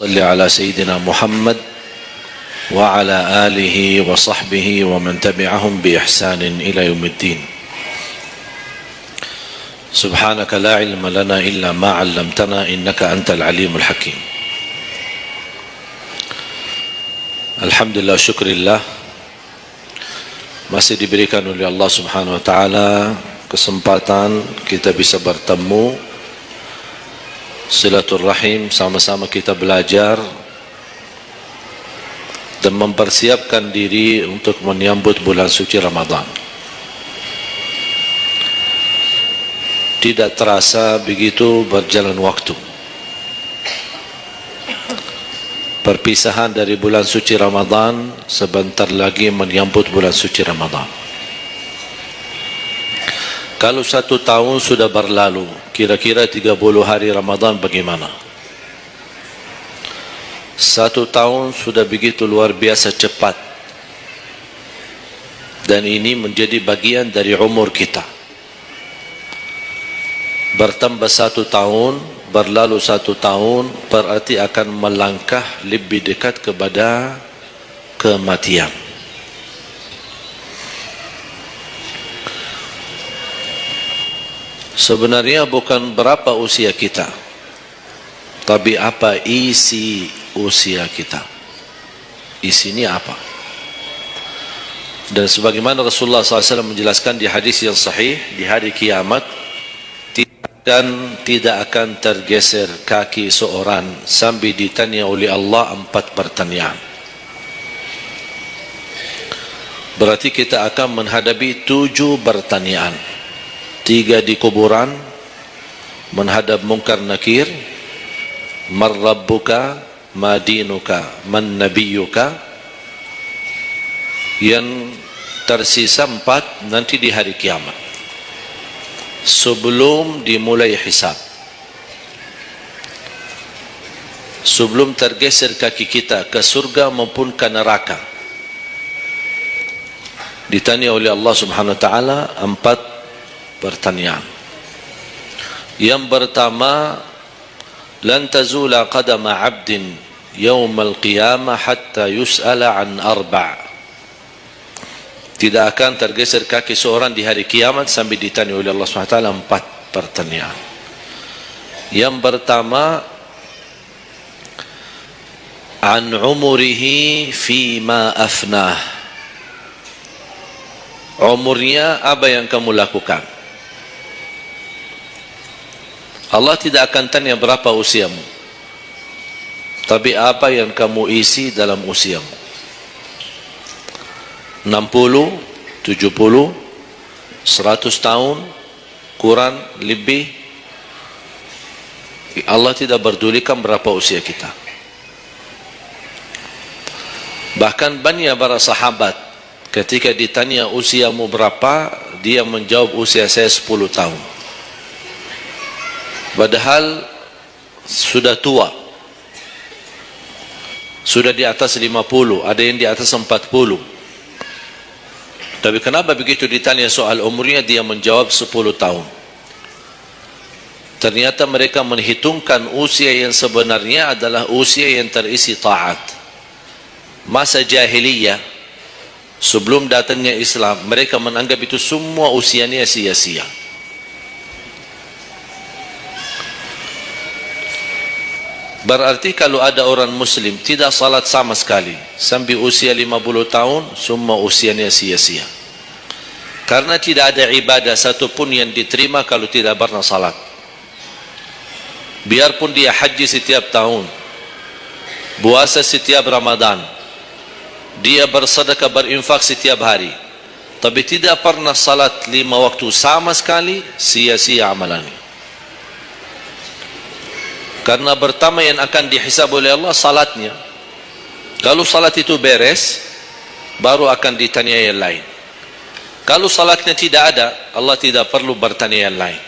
صل على سيدنا محمد وعلى آله وصحبه ومن تبعهم بإحسان إلى يوم الدين. سبحانك لا علم لنا إلا ما علمتنا إنك أنت العليم الحكيم. Alhamdulillah, syukurillah, masih diberikan oleh Allah Subhanahu wa taala kesempatan kita bisa bertemu, silaturahim, sama-sama kita belajar dan mempersiapkan diri untuk menyambut bulan suci Ramadan. Tidak terasa begitu berjalan waktu. Perpisahan dari bulan suci Ramadan, sebentar lagi menyambut bulan suci Ramadan. Kalau 1 tahun sudah berlalu, kira-kira 30 hari Ramadan bagaimana? 1 tahun sudah begitu luar biasa cepat. Dan ini menjadi bagian dari umur kita. Bertambah 1 tahun, berlalu 1 tahun, berarti akan melangkah lebih dekat kepada kematian. Sebenarnya bukan berapa usia kita, tapi apa isi usia kita. Isinya apa? Dan sebagaimana Rasulullah SAW menjelaskan di hadis yang sahih, di hari kiamat dan tidak akan tergeser kaki seorang sambil ditanya oleh Allah 4 pertanyaan. Berarti kita akan menghadapi 7 pertanyaan. 3 di kuburan, menghadap mungkar nakir, man rabbuka, ma dinuka, man nabiyuka. Yang tersisa 4 nanti di hari kiamat, sebelum dimulai hisab, sebelum tergeser kaki kita ke surga maupun ke neraka, ditanya oleh Allah Subhanahu wa taala 4 pertanyaan. Yang pertama, lan tazula qadama 'abdin yaumal qiyamah hatta yus'ala an 4. Tidak akan tergeser kaki seorang di hari kiamat sampai ditanya oleh Allah SWT 4 pertanyaan. Yang pertama, an umurihi fima afnah. Umurnya apa yang kamu lakukan? Allah tidak akan tanya berapa usiamu, tapi apa yang kamu isi dalam usiamu. 60, 70, 100 tahun, kurang, lebih. Allah tidak berdulikan berapa usia kita. Bahkan banyak para sahabat ketika ditanya usiamu berapa, dia menjawab usia saya 10 tahun. Padahal sudah tua, sudah di atas 50, ada yang di atas 40. Tapi kenapa begitu ditanya soal umurnya dia menjawab 10 tahun? Ternyata mereka menghitungkan usia yang sebenarnya adalah usia yang terisi taat. Masa jahiliyah, sebelum datangnya Islam, mereka menganggap itu semua usianya sia-sia. Berarti kalau ada orang muslim tidak salat sama sekali sampai usia 50 tahun, semua usianya sia-sia. Karena tidak ada ibadah satupun yang diterima kalau tidak pernah salat. Biarpun dia haji setiap tahun, puasa setiap Ramadan, dia bersedekah, berinfak setiap hari, tapi tidak pernah salat 5 waktu sama sekali, sia-sia amalannya. Karena pertama yang akan dihisab oleh Allah salatnya. Kalau salat itu beres, baru akan ditanya yang lain. Kalau salatnya tidak ada, Allah tidak perlu bertanya yang lain.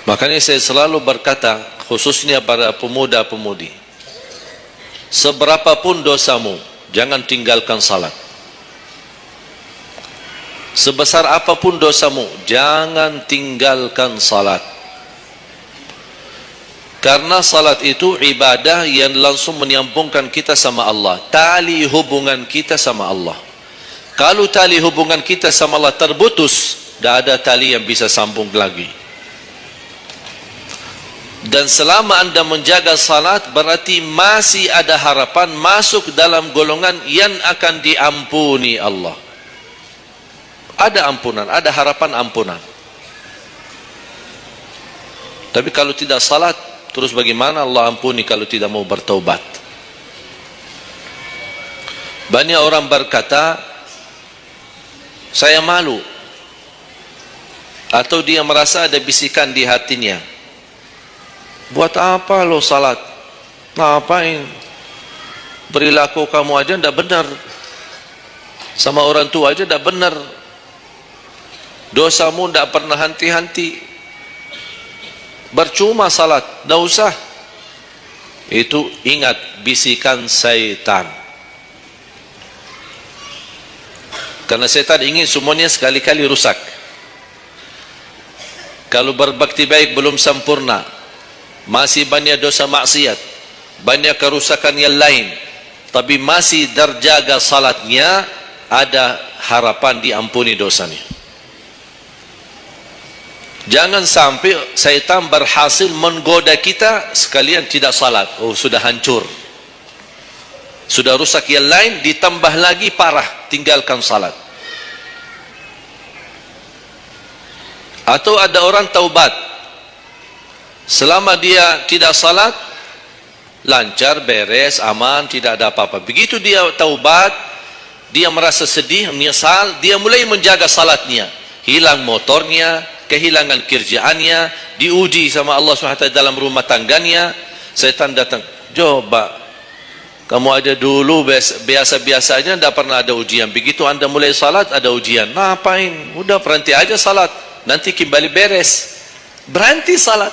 Makanya saya selalu berkata, khususnya para pemuda-pemudi, seberapapun dosamu, jangan tinggalkan salat. Sebesar apapun dosamu, jangan tinggalkan salat. Karena salat itu ibadah yang langsung menyambungkan kita sama Allah, tali hubungan kita sama Allah. Kalau tali hubungan kita sama Allah terputus, tidak ada tali yang bisa sambung lagi. Dan selama anda menjaga salat, berarti masih ada harapan masuk dalam golongan yang akan diampuni Allah. Ada ampunan, ada harapan ampunan. Tapi kalau tidak salat, terus bagaimana Allah ampuni kalau tidak mau bertaubat? Banyak orang berkata, saya malu. Atau dia merasa ada bisikan di hatinya, buat apa lo salat? Ngapain? Perilaku kamu aja tidak benar, sama orang tua aja tidak benar, dosamu tidak pernah henti-henti, percuma salat, tidak usah. Itu ingat bisikan syaitan. Karena syaitan ingin semuanya sekali-kali rusak. Kalau berbakti baik belum sempurna, masih banyak dosa maksiat, banyak kerusakan yang lain, tapi masih terjaga salatnya, ada harapan diampuni dosanya. Jangan sampai syaitan berhasil menggoda kita sekalian tidak salat. Oh, sudah hancur, sudah rusak yang lain, ditambah lagi parah, tinggalkan salat. Atau ada orang taubat, selama dia tidak salat, lancar, beres, aman, tidak ada apa-apa. Begitu dia taubat, dia merasa sedih, menyesal, dia mulai menjaga salatnya. Hilang motornya, kehilangan kerjaannya, diuji sama Allah SWT dalam rumah tangganya. Setan datang, coba kamu aja dulu biasa-biasanya tidak pernah ada ujian, begitu anda mulai salat ada ujian. Ngapain? Udah berhenti aja salat, nanti kembali beres. Berhenti salat.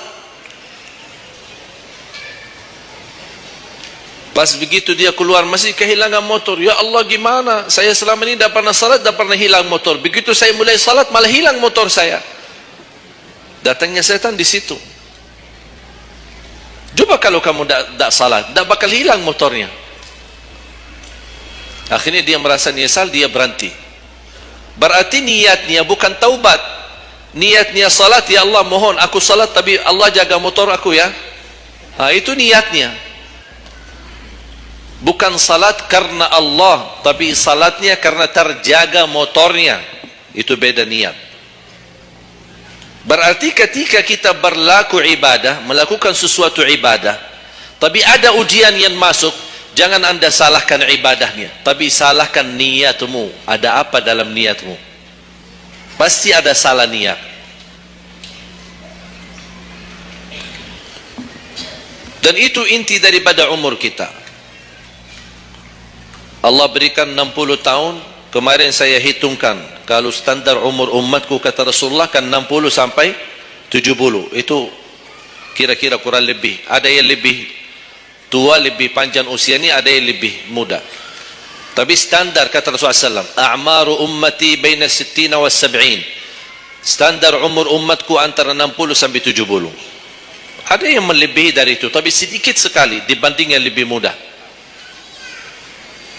Pas begitu dia keluar masih kehilangan motor. Ya Allah, gimana? Saya selama ini tidak pernah salat, tidak pernah hilang motor. Begitu saya mulai salat malah hilang motor saya. Datangnya setan di situ. Coba kalau kamu tidak salat, tidak bakal hilang motornya. Akhirnya dia merasa nyesal, dia berhenti. Berarti niatnya bukan taubat. Niatnya salat, ya Allah mohon aku salat tapi Allah jaga motor aku ya. Nah, itu niatnya. Bukan salat karena Allah, tapi salatnya karena terjaga motornya. Itu beda niat. Berarti ketika kita berlaku ibadah, melakukan sesuatu ibadah, tapi ada ujian yang masuk, jangan anda salahkan ibadahnya, tapi salahkan niatmu. Ada apa dalam niatmu? Pasti ada salah niat. Dan itu inti daripada umur kita. Allah berikan 60 tahun. Kemarin saya hitungkan, kalau standar umur umatku kata Rasulullah kan 60 sampai 70. Itu kira-kira kurang lebih. Ada yang lebih tua, lebih panjang usianya, ada yang lebih muda. Tapi standar kata Rasulullah SAW, a'maru ummati baina 60 wa 70. Standar umur umatku antara 60 sampai 70. Ada yang melebihi dari itu, tapi sedikit sekali dibanding yang lebih muda.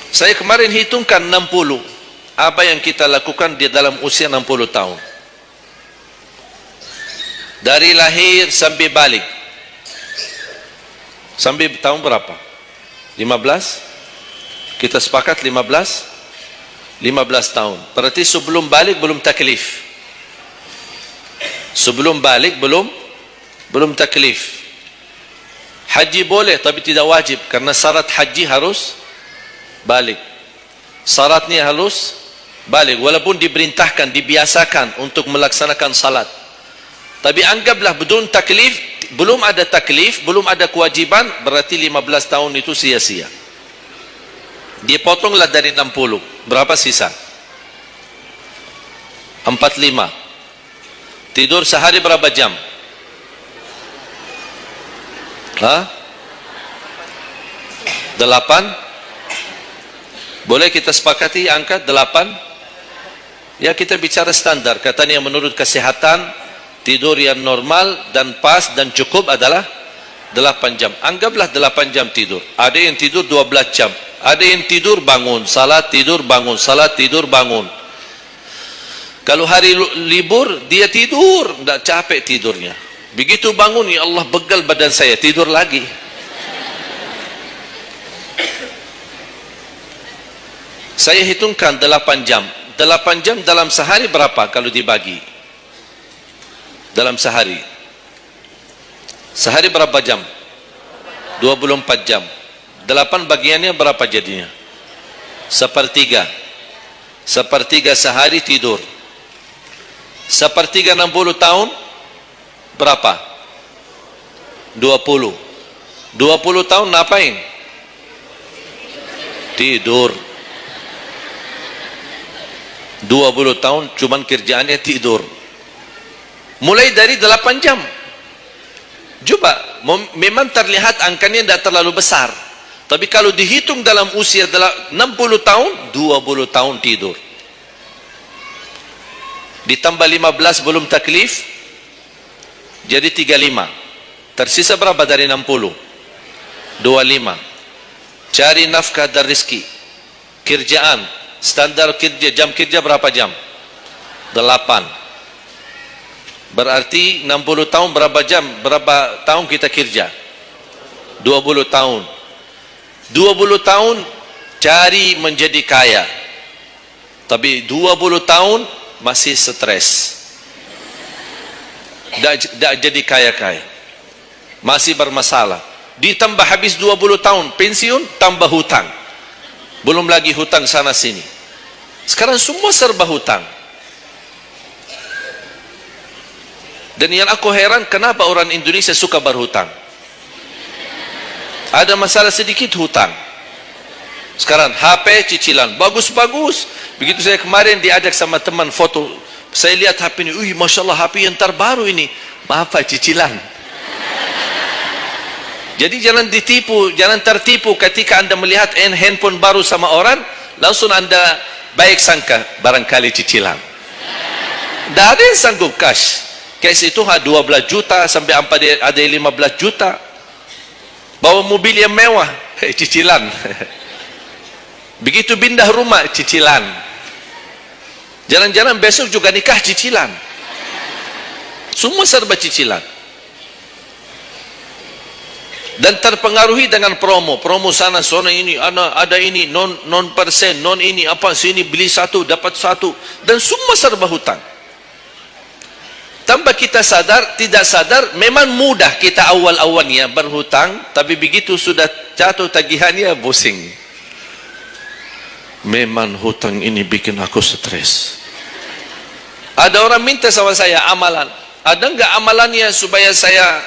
Saya kemarin hitungkan 60. Apa yang kita lakukan di dalam usia 60 tahun. Dari lahir sampai balik. Sampai tahun berapa? 15? Kita sepakat 15? 15 tahun. Berarti sebelum balik belum taklif. Sebelum balik belum taklif. Haji boleh tapi tidak wajib, karena syarat haji harus balik. Syaratnya harus balik, walaupun diperintahkan, dibiasakan untuk melaksanakan salat. Tapi anggaplah bedun taklif, belum ada taklif, belum ada kewajiban, berarti 15 tahun itu sia-sia. Dipotonglah dari 60, berapa sisa? 45. Tidur sehari berapa jam? Hah? 8? Boleh kita sepakati angka 8? Ya, kita bicara standar. Katanya menurut kesehatan, tidur yang normal dan pas dan cukup adalah 8 jam. Anggaplah 8 jam tidur. Ada yang tidur 12 jam. Ada yang tidur bangun, salat tidur bangun, salat tidur bangun. Kalau hari libur dia tidur, tidak capek tidurnya. Begitu bangun, ya Allah begal badan saya, tidur lagi. Saya hitungkan 8 jam. 8 jam dalam sehari berapa kalau dibagi? Dalam sehari. Sehari berapa jam? 24 jam. 8 bagiannya berapa jadinya? Sepertiga. Sepertiga sehari tidur. Sepertiga 60 tahun berapa? 20. 20 tahun ngapain? Tidur. 20 tahun cuman kerjaannya tidur. Mulai dari 8 jam. Coba, memang terlihat angkanya tidak terlalu besar. Tapi kalau dihitung dalam usia 60 tahun, 20 tahun tidur. Ditambah 15 belum taklif, jadi 35. Tersisa berapa dari 60? 25. Cari nafkah dan rezeki. Kerjaan, standar kerja, jam kerja berapa jam? 8. Berarti 60 tahun berapa jam? Berapa tahun kita kerja? 20 tahun. 20 tahun cari menjadi kaya. Tapi 20 tahun masih stres. Tak jadi kaya-kaya. Masih bermasalah. Ditambah habis 20 tahun pensiun, tambah hutang. Belum lagi hutang sana sini. Sekarang semua serba hutang. Dan yang aku heran, kenapa orang Indonesia suka berhutang? Ada masalah sedikit hutang. Sekarang HP cicilan bagus-bagus. Begitu saya kemarin diajak sama teman foto, saya lihat HP ini, wih, masya Allah HP yang terbaru ini. Maaf Pak, cicilan. Jadi jangan ditipu, jangan tertipu ketika anda melihat handphone baru sama orang, langsung anda baik sangka barangkali cicilan. Tidak ada yang sanggup cash. Cash itu 12 juta sampai ada 15 juta. Bawa mobil yang mewah, cicilan. Begitu pindah rumah, cicilan. Jalan-jalan besok juga nikah, cicilan. Semua serba cicilan. Dan terpengaruhi dengan promo. Promo sana, sana ini, ada ini, non persen, non ini, apa, sini beli satu, dapat satu. Dan semua serba hutang. Tanpa kita sadar, tidak sadar, memang mudah kita awal-awalnya berhutang, tapi begitu sudah jatuh tagihannya, pusing. Memang hutang ini bikin aku stres. Ada orang minta sama saya amalan. Ada enggak amalannya supaya saya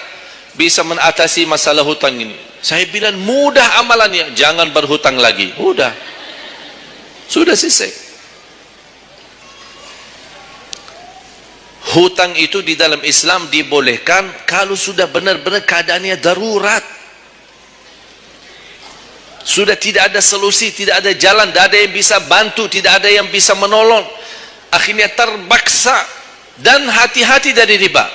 bisa mengatasi masalah hutang ini? Saya bilang mudah amalannya, jangan berhutang lagi. Udah. Sudah selesai. Hutang itu di dalam Islam dibolehkan kalau sudah benar-benar keadaannya darurat. Sudah tidak ada solusi, tidak ada jalan, tidak ada yang bisa bantu, tidak ada yang bisa menolong. Akhirnya terpaksa. Dan hati-hati dari riba.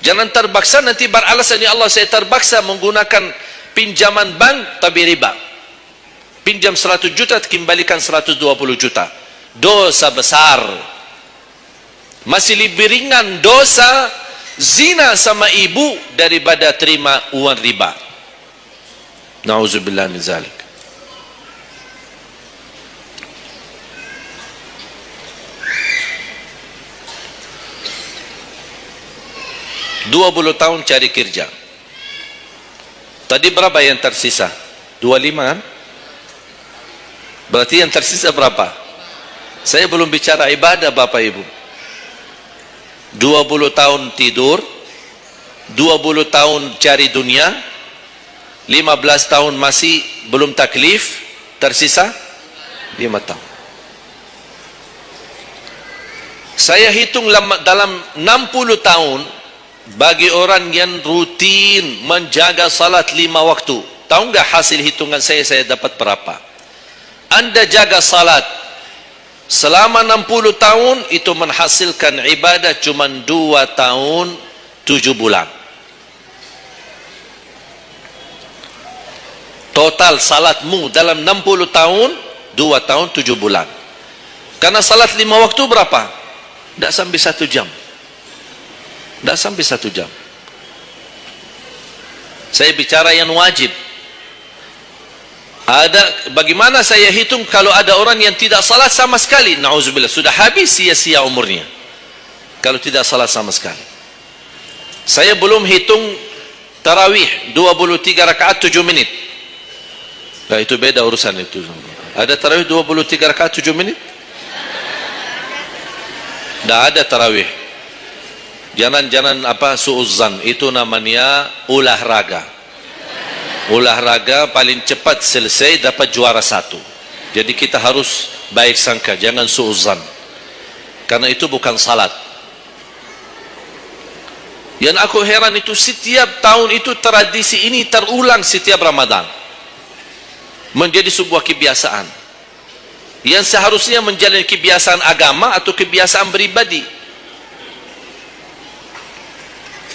Jangan terpaksa nanti beralasan, ya Allah saya terpaksa menggunakan pinjaman bank tapi riba. Pinjam 100 juta kembalikan 120 juta. Dosa besar. Masih lebih ringan dosa zina sama ibu daripada terima uang riba. Nauzubillah min zalik. Dua 20 tahun cari kerja. Tadi berapa yang tersisa? 25 kan? Berarti yang tersisa berapa? Saya belum bicara ibadah Bapak Ibu. 20 tahun tidur, 20 tahun cari dunia, 15 tahun masih belum taklif, tersisa 5 tahun. Saya hitung dalam 60 tahun bagi orang yang rutin menjaga salat 5 waktu. Tahu enggak hasil hitungan saya dapat berapa? Anda jaga salat selama 60 tahun itu menghasilkan ibadah cuma 2 tahun 7 bulan. total salatmu dalam 60 tahun 2 tahun 7 bulan. Karena salat 5 waktu berapa? Tidak sampai 1 jam. Tidak sampai 1 jam. Saya bicara yang wajib. Ada, bagaimana saya hitung kalau ada orang yang tidak salat sama sekali? Na'udzubillah, sudah habis sia-sia umurnya kalau tidak salat sama sekali. Saya belum hitung tarawih 23 rakaat 7 menit. Nah, itu beda urusan itu. Ada tarawih 23 rakaat 7 menit? Tidak ada tarawih. Jangan apa suuzan, itu namanya olahraga. Olahraga paling cepat selesai dapat juara 1. Jadi kita harus baik sangka, jangan suuzan. Karena itu bukan salat. Yang aku heran itu setiap tahun itu tradisi ini terulang setiap Ramadan. Menjadi sebuah kebiasaan. Yang seharusnya menjalani kebiasaan agama atau kebiasaan beribadi.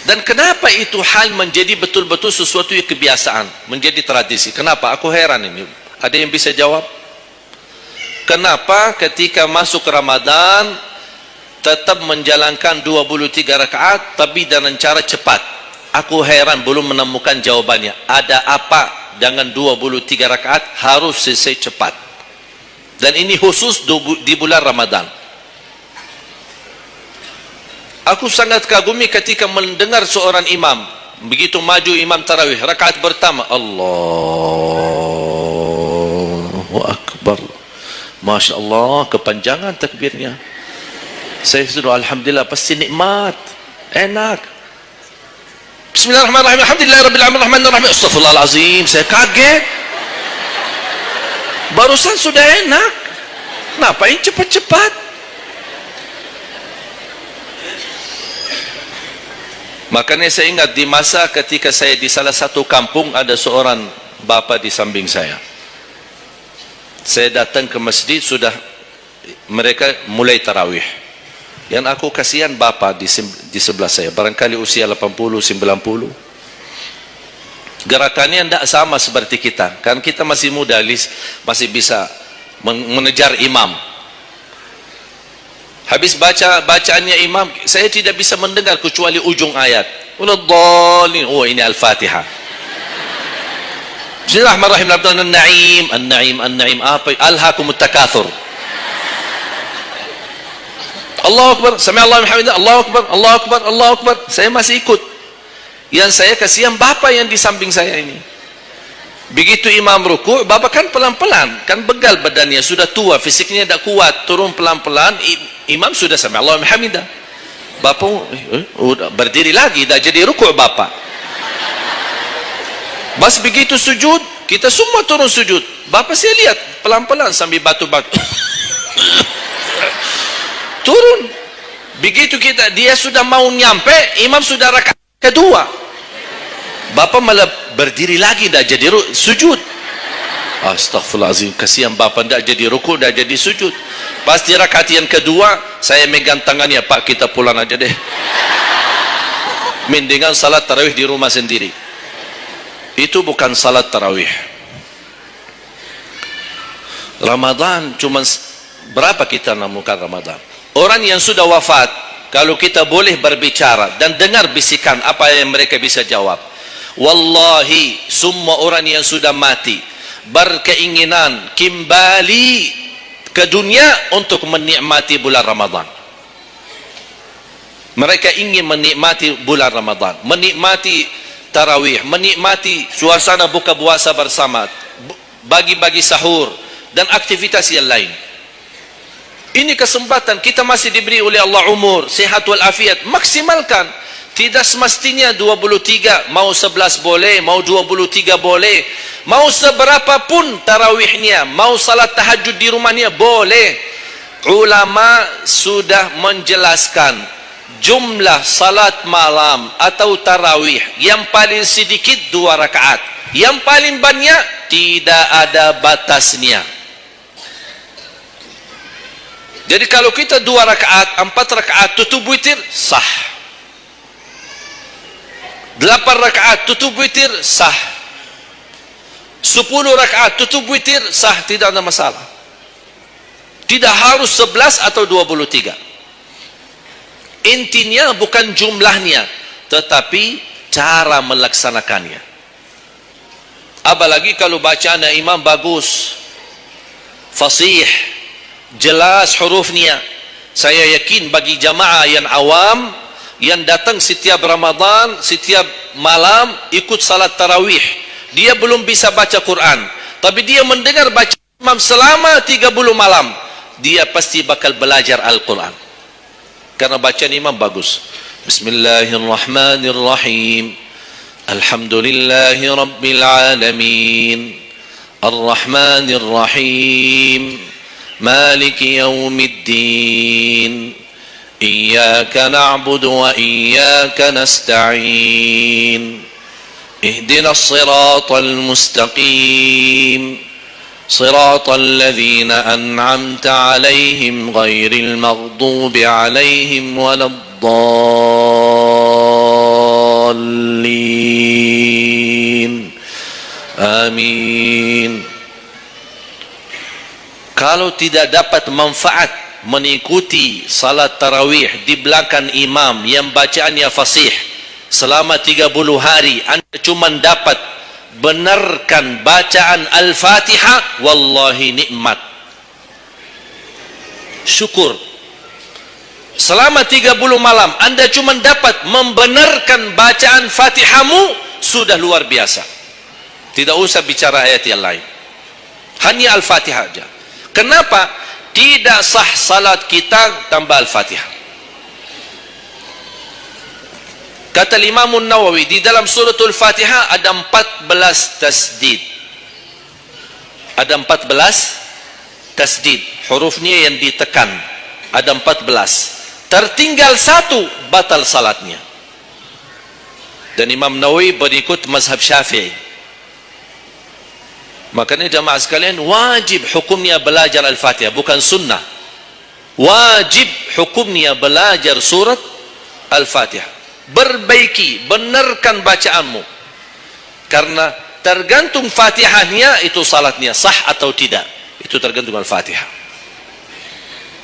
Dan kenapa itu hal menjadi betul-betul sesuatu yang kebiasaan, menjadi tradisi? Kenapa? Aku heran ini. Ada yang bisa jawab? Kenapa ketika masuk Ramadan tetap menjalankan 23 rakaat tapi dengan cara cepat? Aku heran belum menemukan jawabannya. Ada apa dengan 23 rakaat harus selesai cepat? Dan ini khusus di bulan Ramadan. Aku sangat kagumi ketika mendengar seorang imam begitu maju imam tarawih rakaat pertama, Allahu Akbar, Masya Allah, kepanjangan takbirnya. Saya sudah alhamdulillah, pasti nikmat, enak. Bismillahirrahmanirrahim, alhamdulillahirabbil alamin, arrahmanirrahim. Astaghfirullahalazim, saya kaget. Barusan sudah enak, ngapain cepat-cepat? Makanya saya ingat di masa ketika saya di salah satu kampung, ada seorang bapa di samping saya. Saya datang ke masjid, sudah mereka mulai tarawih. Yang aku kasihan bapa di sebelah saya, barangkali usia 80, 90. Gerakannya tidak sama seperti kita. Kan kita masih muda, masih bisa mengejar imam. Habis bacaannya imam, saya tidak bisa mendengar kecuali ujung ayat. Waladhdallin. Oh, ini Al-Fatihah. Bismillahirrahmanirrahim. An-Na'im, An-Na'im, An-Na'im. Apa? Alhaakumut takatsur. Allahu Akbar, sami'allahu liman hamidah, Allahu Akbar, Allahu Akbar, Allahu Akbar. Saya masih ikut. Yang saya kasihan bapak yang di samping saya ini. Begitu imam ruku', bapak kan pelan-pelan, kan begal badannya, sudah tua, fisiknya tidak kuat, turun pelan-pelan, imam sudah sami'allahu liman hamidah. Bapak udah berdiri lagi, dah jadi ruku' bapak. Bas begitu sujud, kita semua turun sujud. Bapak saya lihat pelan-pelan sambil batu-batu. Turun. Begitu dia sudah mau nyampe, imam sudah rakaat kedua. Bapak malah berdiri lagi, dah jadi sujud. Astaghfirullahaladzim, kasihan bapak tidak jadi ruku', tidak jadi sujud. Pas di rakaat yang kedua, saya megang tangannya, Pak, kita pulang aja deh. Mendingan salat tarawih di rumah sendiri. Itu bukan salat tarawih. Ramadan cuma berapa kita namukan Ramadan? Orang yang sudah wafat, kalau kita boleh berbicara dan dengar bisikan, apa yang mereka bisa jawab? Wallahi, semua orang yang sudah mati berkeinginan kembali ke dunia untuk menikmati bulan Ramadan. Mereka ingin menikmati bulan Ramadan, menikmati tarawih, menikmati suasana buka puasa bersama, bagi-bagi sahur dan aktivitas yang lain. Ini kesempatan, kita masih diberi oleh Allah umur, sehat walafiat, maksimalkan. Tidak semestinya 23, mau 11 boleh, mau 23 boleh, mau seberapapun tarawihnya, mau salat tahajud di rumahnya boleh. Ulama sudah menjelaskan jumlah salat malam atau tarawih yang paling sedikit 2 rakaat, yang paling banyak tidak ada batasnya. Jadi kalau kita 2 rakaat, 4 rakaat tutup witir, sah. 8 rakaat tutup witir, sah. 10 rakaat tutup witir, sah, tidak ada masalah. Tidak harus 11 atau 23. Intinya bukan jumlahnya, tetapi cara melaksanakannya. Apalagi kalau bacaan imam bagus, fasih, jelas hurufnya. Saya yakin bagi jamaah yang awam, yang datang setiap Ramadan, setiap malam ikut salat tarawih, dia belum bisa baca Quran, tapi dia mendengar baca imam selama 30 malam, dia pasti bakal belajar Al-Quran karena bacaan imam bagus. Bismillahirrahmanirrahim. Alhamdulillahi rabbil alamin. Ar-Rahmanir-Rahim. Maliki yaumiddin. Iyyaka na'budu wa iyyaka nasta'in. Ihdinas siratal mustaqim. Siratal ladzina an'amta 'alaihim ghairil maghdubi 'alaihim waladdallin. Amin. Kalau tidak dapat manfaat mengikuti salat tarawih di belakang imam yang bacaannya fasih selama 30 hari, anda cuma dapat benarkan bacaan Al-Fatihah, wallahi nikmat, syukur. Selama 30 malam anda cuma dapat membenarkan bacaan Fatihahmu, sudah luar biasa. Tidak usah bicara ayat yang lain, hanya Al-Fatihah saja. Kenapa? Tidak sah salat kita tanpa Al-Fatihah. Kata Imam Nawawi, di dalam suratul Fatihah ada 14 tasdid. Ada 14 tasdid. Hurufnya yang ditekan. Ada 14. Tertinggal satu, batal salatnya. Dan Imam Nawawi berikut mazhab Syafi'i. Makanya jamaah sekalian, wajib hukumnya belajar Al-Fatihah, bukan sunnah. Wajib hukumnya belajar surat Al-Fatihah. Perbaiki, benarkan bacaanmu. Karena tergantung Fatihahnya, itu salatnya sah atau tidak. Itu tergantung Al-Fatihah.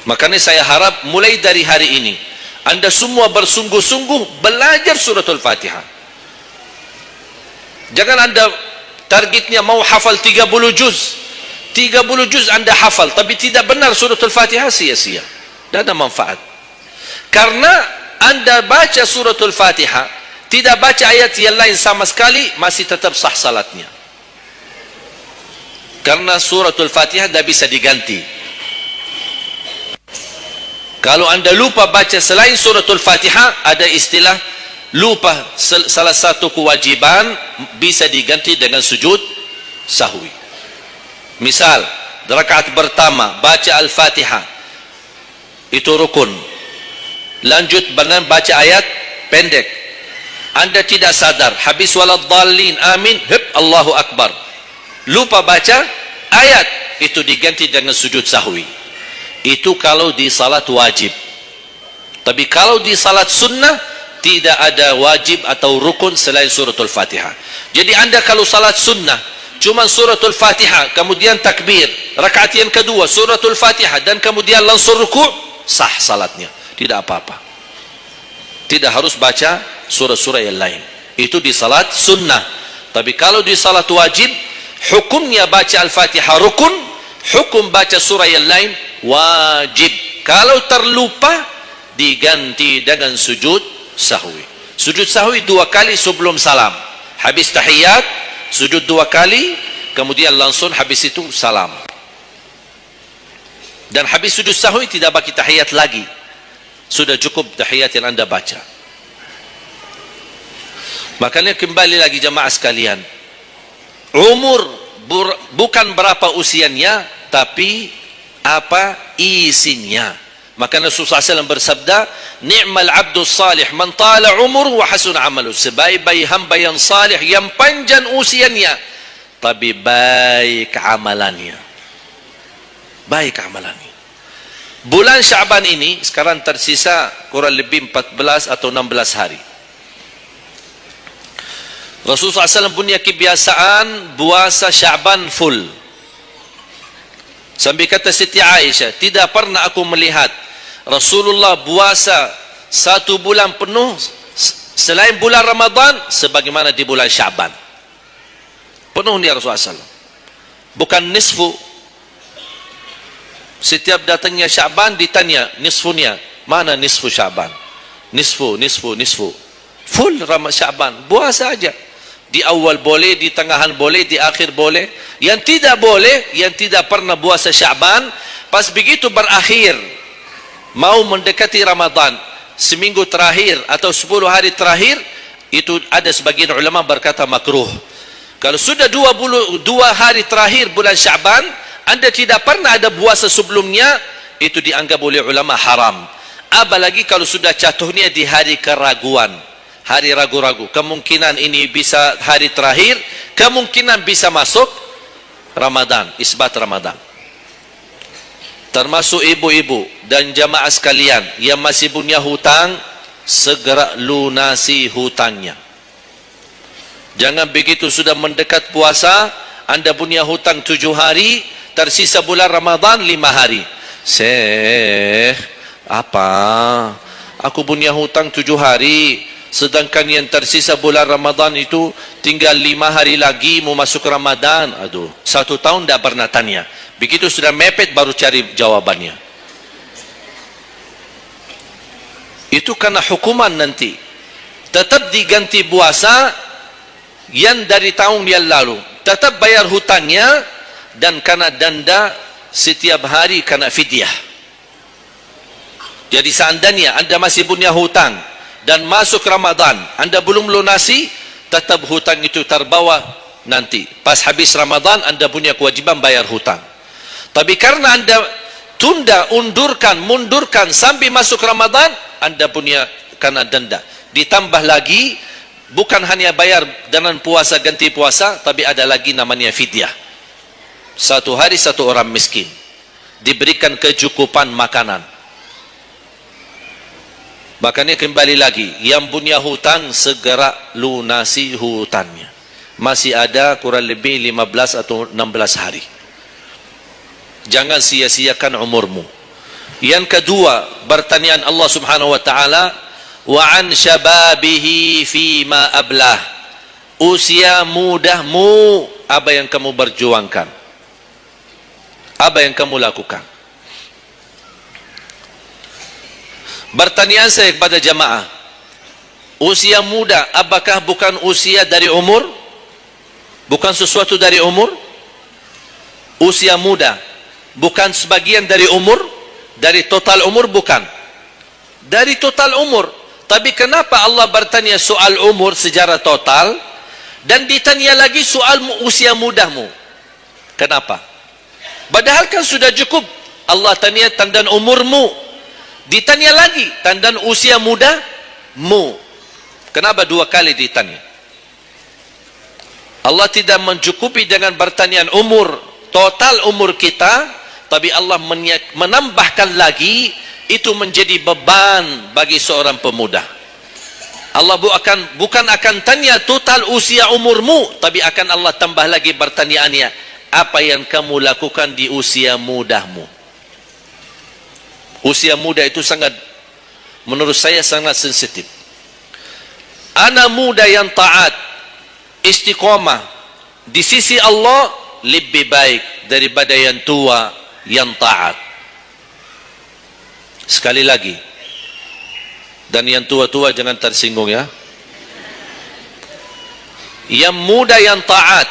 Makanya saya harap mulai dari hari ini, anda semua bersungguh-sungguh belajar surat Al-Fatihah. Jangan anda targetnya mau hafal 30 juz. 30 juz anda hafal, tapi tidak benar surat Al-Fatihah, sia-sia. Tidak ada manfaat. Karena anda baca surat Al-Fatihah, tidak baca ayat yang lain sama sekali, masih tetap sah salatnya. Karena surat Al-Fatihah tidak bisa diganti. Kalau anda lupa baca selain surat Al-Fatihah, ada istilah lupa salah satu kewajiban, bisa diganti dengan sujud sahwi. Misal, rakaat pertama baca Al-Fatihah, itu rukun. Lanjut dengan baca ayat pendek. Anda tidak sadar, habis waladdallin, amin, hep, Allahu Akbar. Lupa baca ayat, itu diganti dengan sujud sahwi. Itu kalau di salat wajib. Tapi kalau di salat sunnah, tidak ada wajib atau rukun selain suratul Fatihah. Jadi anda kalau salat sunnah cuma suratul Fatihah, kemudian takbir, rakaat yang kedua suratul Fatihah, dan kemudian langsung ruku', sah salatnya, tidak apa-apa. Tidak harus baca surah-surah yang lain. Itu di salat sunnah. Tapi kalau di salat wajib, hukumnya baca Al-Fatihah rukun, hukum baca surah yang lain wajib. Kalau terlupa, diganti dengan sujud sahwi. Sujud sahwi 2 kali sebelum salam. Habis tahiyat, sujud 2 kali, kemudian langsung habis itu salam. Dan habis sujud sahwi tidak bagi tahiyat lagi. Sudah cukup tahiyat yang anda baca. Makanya kembali lagi jamaah sekalian, umur bukan berapa usianya, tapi apa isinya. Maka Rasulullah SAW bersabda, ni'mal abdus salih man tala umur wa hasun amalu. Sebaik-baik hamba yang salih, yang panjang usianya, tapi baik amalannya. Baik amalannya. Bulan Syaban ini sekarang tersisa kurang lebih 14 atau 16 hari. Rasulullah SAW punya kebiasaan puasa Sya'ban full. Sambil kata Siti Aisyah, tidak pernah aku melihat Rasulullah puasa 1 bulan penuh selain bulan Ramadan sebagaimana di bulan Sya'ban. Penuh dia Rasulullah SAW. Bukan nisfu. Setiap datangnya Sya'ban ditanya nisfunya. Mana nisfu Sya'ban? Nisfu. Full Sya'ban. Puasa saja. Di awal boleh, di tengahan boleh, di akhir boleh. Yang tidak boleh, yang tidak pernah puasa Sya'ban, pas begitu berakhir, mau mendekati Ramadan, seminggu terakhir atau 10 hari terakhir, itu ada sebagian ulama berkata makruh. Kalau sudah 2 hari terakhir bulan Sya'ban, anda tidak pernah ada puasa sebelumnya, itu dianggap oleh ulama haram. Apalagi kalau sudah jatuhnya di hari keraguan, hari ragu-ragu, kemungkinan ini bisa hari terakhir, kemungkinan bisa masuk Ramadan, isbat Ramadan. Termasuk ibu-ibu dan jamaah sekalian yang masih punya hutang, segera lunasi hutangnya. Jangan begitu sudah mendekat puasa, anda punya hutang 7 hari, tersisa bulan Ramadan 5 hari. Syekh, apa? Aku punya hutang 7 hari, sedangkan yang tersisa bulan Ramadan itu tinggal 5 hari lagi mau masuk Ramadan. Aduh, 1 tahun dah pernah tanya. Begitu sudah mepet baru cari jawabannya. Itu karena hukuman nanti. Tetap diganti puasa yang dari tahun yang lalu. Tetap bayar hutangnya dan kena denda setiap hari, kena fidyah. Jadi seandainya anda masih punya hutang dan masuk Ramadan, anda belum lunasi, tetap hutang itu terbawa nanti. Pas habis Ramadan, anda punya kewajiban bayar hutang. Tapi karena anda tunda, mundurkan sampai masuk Ramadan, anda punya kena denda. Ditambah lagi, bukan hanya bayar dengan puasa, ganti puasa, tapi ada lagi namanya fidyah. 1 hari 1 orang miskin. Diberikan kecukupan makanan. Makanya kembali lagi, yang punya hutang segera lunasi hutangnya. Masih ada kurang lebih 15 atau 16 hari. Jangan sia-siakan umurmu. Yang kedua, pertanyaan Allah Subhanahu wa taala, wa an syababihi fima ablah. Usia mudahmu, apa yang kamu berjuangkan? Apa yang kamu lakukan? Pertanyaan saya kepada jamaah, usia muda apakah bukan usia dari umur? Bukan sesuatu dari umur? Usia muda bukan sebagian dari umur? Dari total umur? Bukan. Dari total umur. Tapi kenapa Allah bertanya soal umur secara total dan ditanya lagi soal usia mudamu? Kenapa? Padahal kan sudah cukup Allah tanya tentang umurmu, ditanya lagi tentang usia mudamu. Kenapa 2 kali ditanya? Allah tidak mencukupi dengan pertanyaan umur, total umur kita, tapi Allah menambahkan lagi, itu menjadi beban bagi seorang pemuda. Allah bukan akan tanya total usia umurmu, tapi akan Allah tambah lagi pertanyaannya, apa yang kamu lakukan di usia mudahmu? Usia muda itu sangat, menurut saya sangat sensitif. Anak muda yang taat, istiqomah di sisi Allah lebih baik daripada yang tua yang taat. Sekali lagi, dan yang tua-tua jangan tersinggung ya. Yang muda yang taat,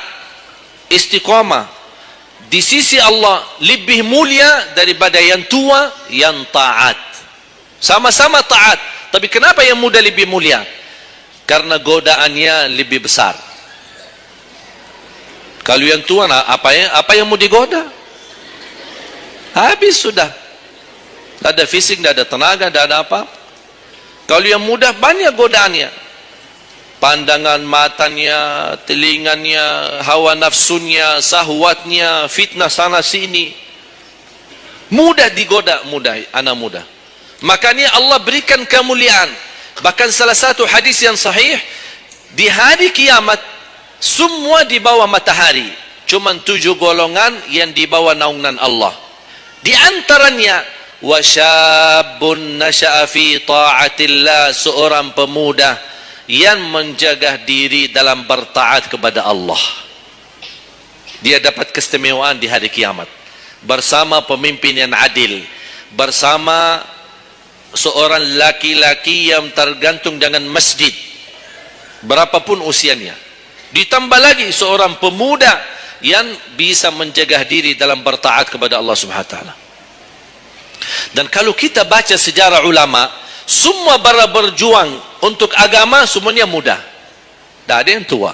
istiqamah di sisi Allah lebih mulia daripada yang tua yang taat. Sama-sama taat, tapi kenapa yang muda lebih mulia? Karena godaannya lebih besar. Kalau yang tua, nah, apa yang mau digoda? Habis sudah. Tak ada fisik, tak ada tenaga, tak ada apa. Kalau yang muda banyak godaannya. Pandangan matanya, telinganya, hawa nafsunya, sahwatnya, fitnah sana sini. Mudah digoda, anak muda. Makanya Allah berikan kemuliaan. Bahkan salah satu hadis yang sahih, Di hari kiamat semua di bawah matahari, cuma 7 golongan yang di bawah naungan Allah. Di antaranya wasyabun nasha'a fi ta'atillah, seorang pemuda yang menjaga diri dalam bertaat kepada Allah. Dia dapat keistimewaan di hari kiamat bersama pemimpin yang adil, bersama seorang laki-laki yang tergantung dengan masjid berapapun usianya, ditambah lagi seorang pemuda yang bisa menjaga diri dalam bertaat kepada Allah Subhanahu wa taala. Dan kalau kita baca sejarah ulama, semua berjuang untuk agama semuanya muda, tak ada yang tua.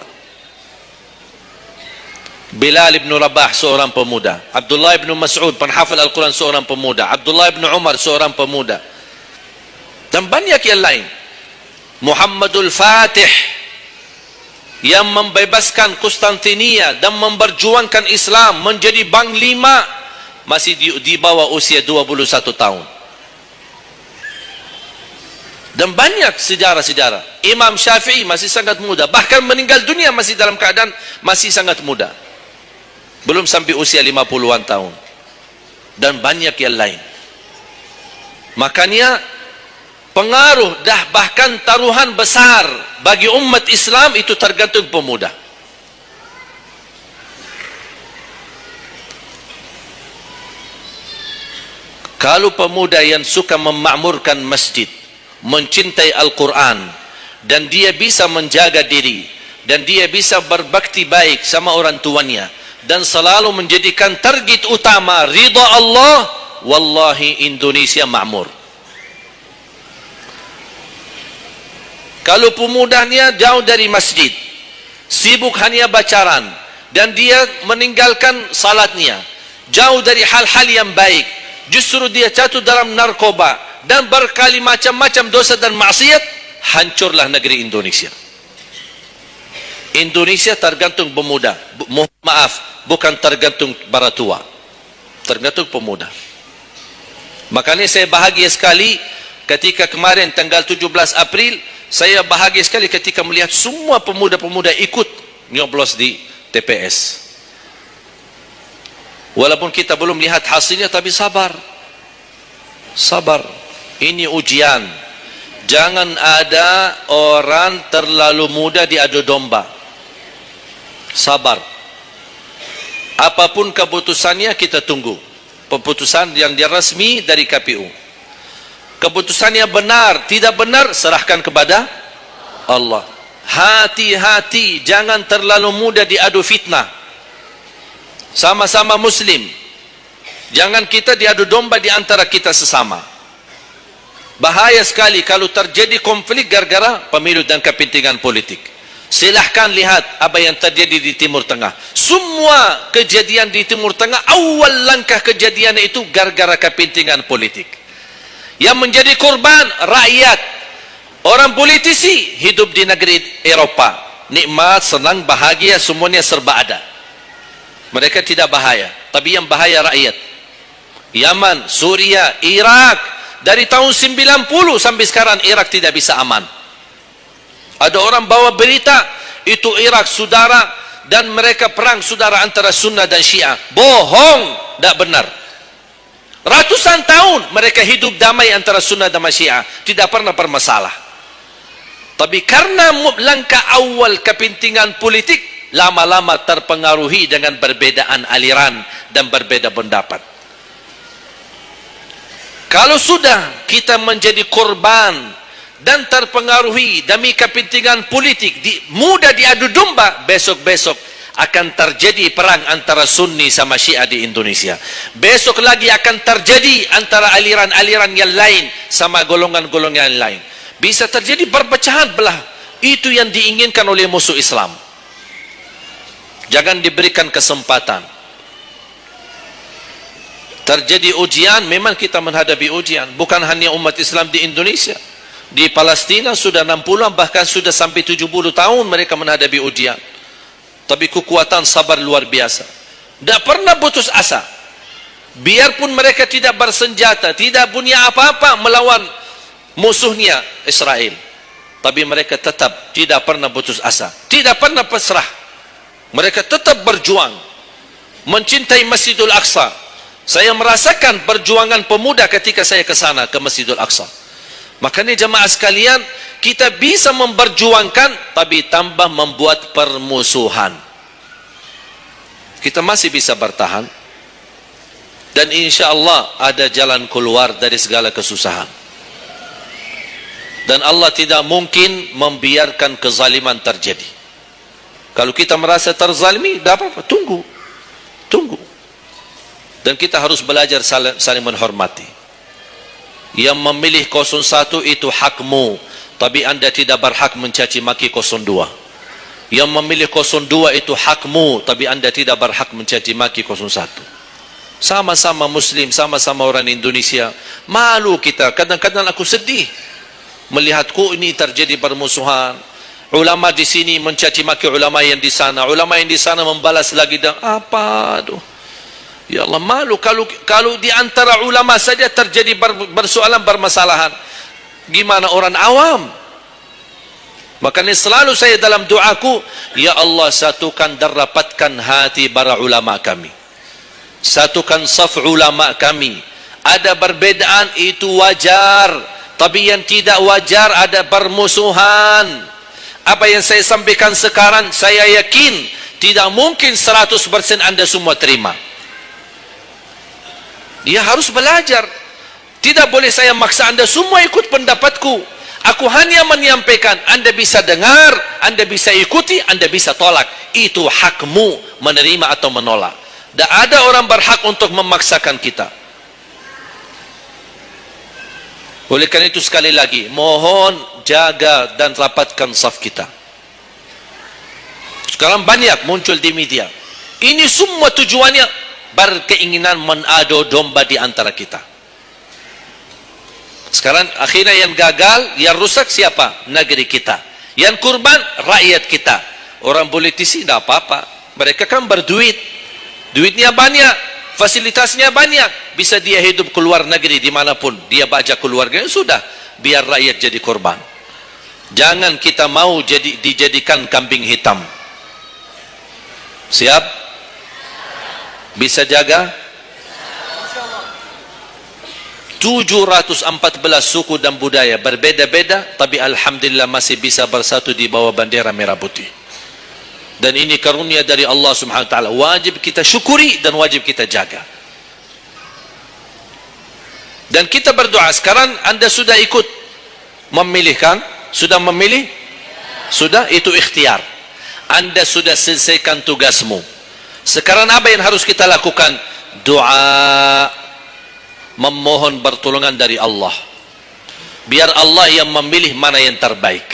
Bilal bin Rabah seorang pemuda, Abdullah bin Mas'ud penghafal Al-Quran seorang pemuda, Abdullah bin Umar seorang pemuda, dan banyak yang lain. Muhammadul Fatih yang membebaskan Konstantinia dan memperjuangkan Islam menjadi panglima, masih di bawah usia 21 tahun. Dan banyak sejarah-sejarah. Imam Syafi'i masih sangat muda, bahkan meninggal dunia masih dalam keadaan masih sangat muda, belum sampai usia 50-an tahun. Dan banyak yang lain. Makanya pengaruh dah bahkan taruhan besar bagi umat Islam itu tergantung pemuda. Kalau pemuda yang suka memakmurkan masjid, mencintai Al-Quran, dan dia bisa menjaga diri, dan dia bisa berbakti baik sama orang tuanya, dan selalu menjadikan target utama ridha Allah, wallahi Indonesia makmur. Kalau pemudanya jauh dari masjid, sibuk hanya bacaran, dan dia meninggalkan salatnya, jauh dari hal-hal yang baik, justru dia jatuh dalam narkoba dan berkali macam-macam dosa dan maksiat, hancurlah negeri Indonesia. Indonesia tergantung pemuda. Maaf, bukan tergantung para tua, tergantung pemuda. Makanya saya bahagia sekali ketika kemarin tanggal 17 April, saya bahagia sekali ketika melihat semua pemuda-pemuda ikut nyoblos di TPS. Walaupun kita belum lihat hasilnya, tapi sabar. Sabar. Ini ujian. Jangan ada orang terlalu muda diadu domba. Sabar. Apapun keputusannya kita tunggu. Keputusan yang resmi dari KPU. Keputusannya benar, tidak benar, serahkan kepada Allah. Hati-hati, jangan terlalu mudah diadu fitnah. Sama-sama muslim, jangan kita diadu domba di antara kita sesama. Bahaya sekali kalau terjadi konflik gara-gara pemilu dan kepentingan politik. Silahkan lihat apa yang terjadi di Timur Tengah. Semua kejadian di Timur Tengah, awal langkah kejadian itu gara-gara kepentingan politik. Yang menjadi korban rakyat. Orang politisi hidup di negeri Eropa, nikmat, senang, bahagia, semuanya serba ada. Mereka tidak bahaya, tapi yang bahaya rakyat. Yaman, Suria, Irak, dari tahun 90 sampai sekarang Irak tidak bisa aman. Ada orang bawa berita itu Irak saudara, dan mereka perang saudara antara Sunnah dan Syiah. Bohong, tidak benar. Ratusan tahun mereka hidup damai antara Sunnah dan Syiah, tidak pernah bermasalah. Tapi karena langkah awal kepentingan politik, lama-lama terpengaruhi dengan perbedaan aliran dan berbeda pendapat. Kalau sudah kita menjadi korban dan terpengaruhi demi kepentingan politik, mudah diadu domba, besok-besok akan terjadi perang antara Sunni sama Syiah di Indonesia. Besok lagi akan terjadi antara aliran-aliran yang lain sama golongan-golongan yang lain. Bisa terjadi perpecahan belah. Itu yang diinginkan oleh musuh Islam. Jangan diberikan kesempatan. Terjadi ujian, memang kita menghadapi ujian. Bukan hanya umat Islam di Indonesia. Di Palestina sudah 60, bahkan sudah sampai 70 tahun mereka menghadapi ujian. Tapi kekuatan sabar luar biasa. Tidak pernah putus asa. Biarpun mereka tidak bersenjata, tidak punya apa-apa melawan musuhnya Israel. tapi mereka tetap tidak pernah putus asa, tidak pernah pasrah. Mereka tetap berjuang mencintai Masjidul Aqsa. Saya merasakan perjuangan pemuda ketika saya ke sana, ke Masjidul Aqsa. Makanya jemaah sekalian, kita bisa memperjuangkan tapi tambah membuat permusuhan. Kita masih bisa bertahan, dan insya Allah ada jalan keluar dari segala kesusahan. Dan Allah tidak mungkin membiarkan kezaliman terjadi. Kalau kita merasa terzalimi, tidak apa-apa, tunggu. Dan kita harus belajar saling menghormati. Yang memilih 01 itu hakmu, tapi anda tidak berhak mencaci maki 02. Yang memilih 02 itu hakmu, tapi anda tidak berhak mencaci maki 01. Sama-sama Muslim, sama-sama orang Indonesia. Malu kita, kadang-kadang aku sedih melihatku ini terjadi permusuhan. Ulama di sini mencaci maki ulama yang di sana, ulama yang di sana membalas lagi dan apa aduh. Ya Allah, malu kalau di antara ulama saja terjadi persoalan bermasalahan. Gimana orang awam? Makanya selalu saya dalam doaku, ya Allah, satukan dan rapatkan hati para ulama kami. Satukan saf ulama kami. Ada perbedaan itu wajar, tapi yang tidak wajar ada permusuhan. Apa yang saya sampaikan sekarang, saya yakin tidak mungkin 100% anda semua terima. Dia harus belajar. Tidak boleh saya maksa anda semua ikut pendapatku. Aku hanya menyampaikan, anda bisa dengar, anda bisa ikuti, anda bisa tolak. Itu hakmu menerima atau menolak. Dan ada orang berhak untuk memaksakan kita. Oleh karena itu sekali lagi, mohon jaga dan rapatkan saf kita. Sekarang banyak muncul di media. Ini semua tujuannya berkeinginan menadu domba di antara kita. Sekarang akhirnya yang gagal, yang rusak siapa? Negeri kita. Yang kurban, rakyat kita. Orang politisi tidak apa-apa. Mereka kan berduit. Duitnya banyak, fasilitasnya banyak. Bisa dia hidup keluar negeri dimanapun. Dia baca keluarganya, sudah. Biar rakyat jadi korban. Jangan kita mau dijadikan kambing hitam. Siap? Bisa jaga? 714 suku dan budaya berbeda-beda, tapi alhamdulillah masih bisa bersatu di bawah bendera merah putih. Dan ini karunia dari Allah Subhanahu wa taala. Wajib kita syukuri dan wajib kita jaga. Dan kita berdoa. Sekarang anda sudah ikut memilih kan? Sudah memilih? Sudah, itu ikhtiar. Anda sudah selesaikan tugasmu. Sekarang apa yang harus kita lakukan? Doa, memohon pertolongan dari Allah. Biar Allah yang memilih mana yang terbaik.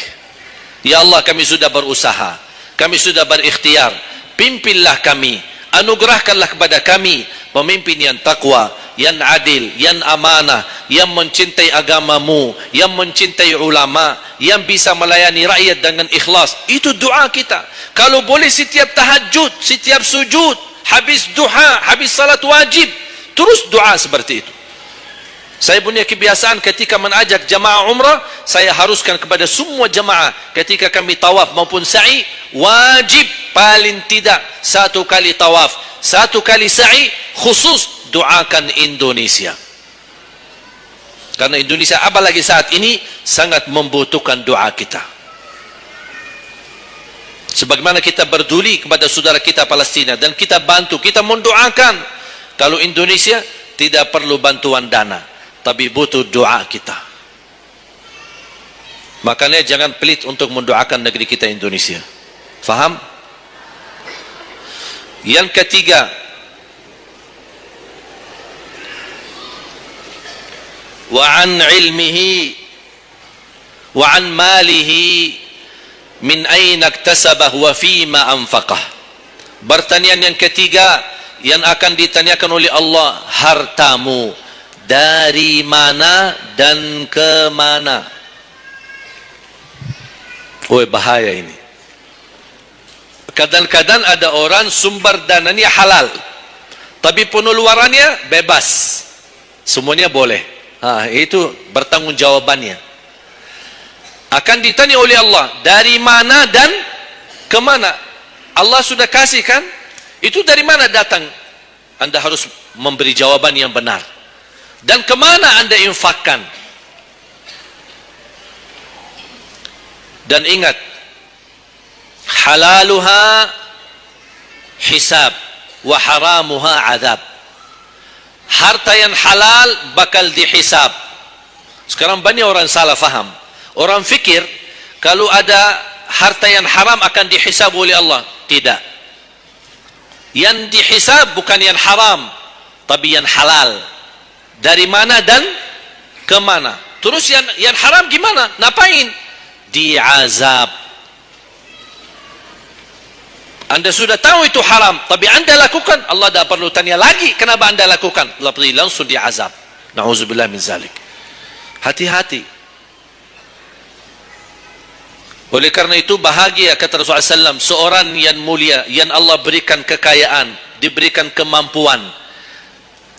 Ya Allah, kami sudah berusaha, kami sudah berikhtiar, pimpinlah kami, anugerahkanlah kepada kami pemimpin yang takwa, yang adil, yang amanah, yang mencintai agamamu, yang mencintai ulama, yang bisa melayani rakyat dengan ikhlas. Itu doa kita. Kalau boleh setiap tahajud, setiap sujud, habis duha, habis salat wajib, terus doa seperti itu. Saya punya kebiasaan ketika mengajak jamaah umrah, saya haruskan kepada semua jamaah ketika kami tawaf maupun sa'i, wajib paling tidak 1 kali tawaf, 1 kali sa'i, khusus doakan Indonesia. Karena Indonesia apalagi saat ini sangat membutuhkan doa kita. Sebagaimana kita berduli kepada saudara kita Palestina dan kita bantu, kita mendoakan. Kalau Indonesia tidak perlu bantuan dana, tapi butuh doa kita. Makanya jangan pelit untuk mendoakan negeri kita Indonesia. Faham? Yang ketiga, wa an ilmihi wa an malihi min aina iktasabah wa fima anfaqah. Pertanyaan yang ketiga yang akan ditanyakan oleh Allah, hartamu dari mana dan ke mana. Oh, bahaya ini. Kadang-kadang ada orang sumber dananya halal, tapi pengeluarannya bebas. Semuanya boleh. Itu bertanggung jawabannya. akan ditanya oleh Allah, dari mana dan kemana. Allah sudah kasih kan, itu dari mana datang, anda harus memberi jawaban yang benar. Dan kemana anda infakkan. Dan ingat, halaluha hisab wa haramuha azab. Harta yang halal bakal dihisab. Sekarang banyak orang salah faham. Orang fikir kalau ada harta yang haram akan dihisab oleh Allah. Tidak. Yang dihisab bukan yang haram, tapi yang halal. Dari mana dan kemana. Terus yang haram gimana? Ngapain? Diazab. Anda sudah tahu itu haram, tapi anda lakukan, Allah tak perlu tanya lagi kenapa anda lakukan. Allah pergi langsung diazab. Na'udzubillah min zalik. Hati-hati. Oleh karena itu bahagia kata Rasulullah SAW, seorang yang mulia, yang Allah berikan kekayaan, diberikan kemampuan,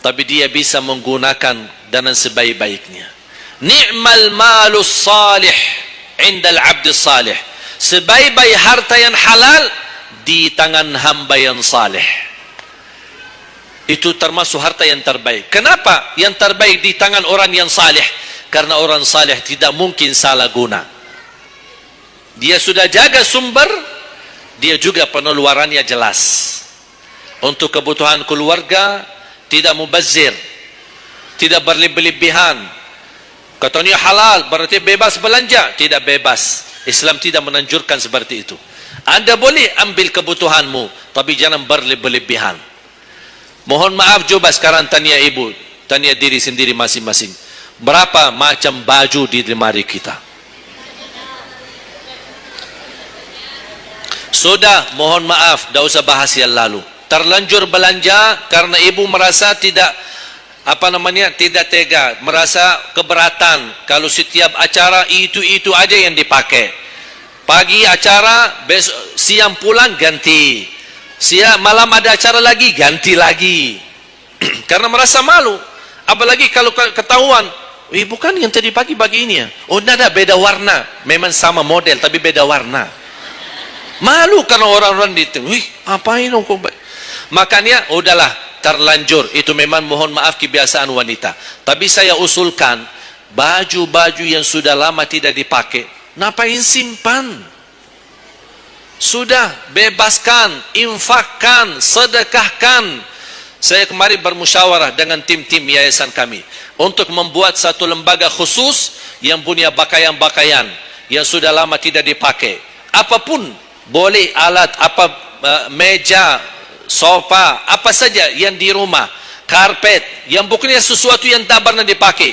tapi dia bisa menggunakan dengan sebaik-baiknya. Ni'mal malus salih indal abdi salih. Sebaik-baik harta yang halal di tangan hamba yang salih. Itu termasuk harta yang terbaik. Kenapa yang terbaik di tangan orang yang salih? Karena orang salih tidak mungkin salah guna. Dia sudah jaga sumber, dia juga pengeluarannya jelas. Untuk kebutuhan keluarga, tidak mubazir, tidak berlebih-lebihan. Katanya halal, berarti bebas belanja. Tidak bebas. Islam tidak menanjurkan seperti itu. Anda boleh ambil kebutuhanmu, tapi jangan berlebih-lebihan. Mohon maaf, coba sekarang tanya ibu, tanya diri sendiri masing-masing. Berapa macam baju di lemari kita? Sudah, mohon maaf, dah usah bahas yang lalu. Terlanjur belanja karena ibu merasa tidak tidak tega, merasa keberatan kalau setiap acara itu aja yang dipakai. Pagi acara, besok siang pulang ganti. Siang malam ada acara lagi, ganti lagi. Karena merasa malu. Apalagi kalau ketahuan, bukan yang tadi pagi ini ya. Oh, ada beda warna. Memang sama model tapi beda warna. Malu karena orang-orang itu, apain kau? Makanya udahlah, terlanjur. Itu memang mohon maaf kebiasaan wanita. Tapi saya usulkan baju-baju yang sudah lama tidak dipakai, ngapain simpan? Sudah, bebaskan, infakkan, sedekahkan. Saya kemarin bermusyawarah dengan tim-tim yayasan kami untuk membuat satu lembaga khusus yang punya pakaian-pakaian yang sudah lama tidak dipakai. Apapun boleh, alat apa, meja, sofa, apa saja yang di rumah, karpet, yang bukannya sesuatu yang tak pernah dipakai,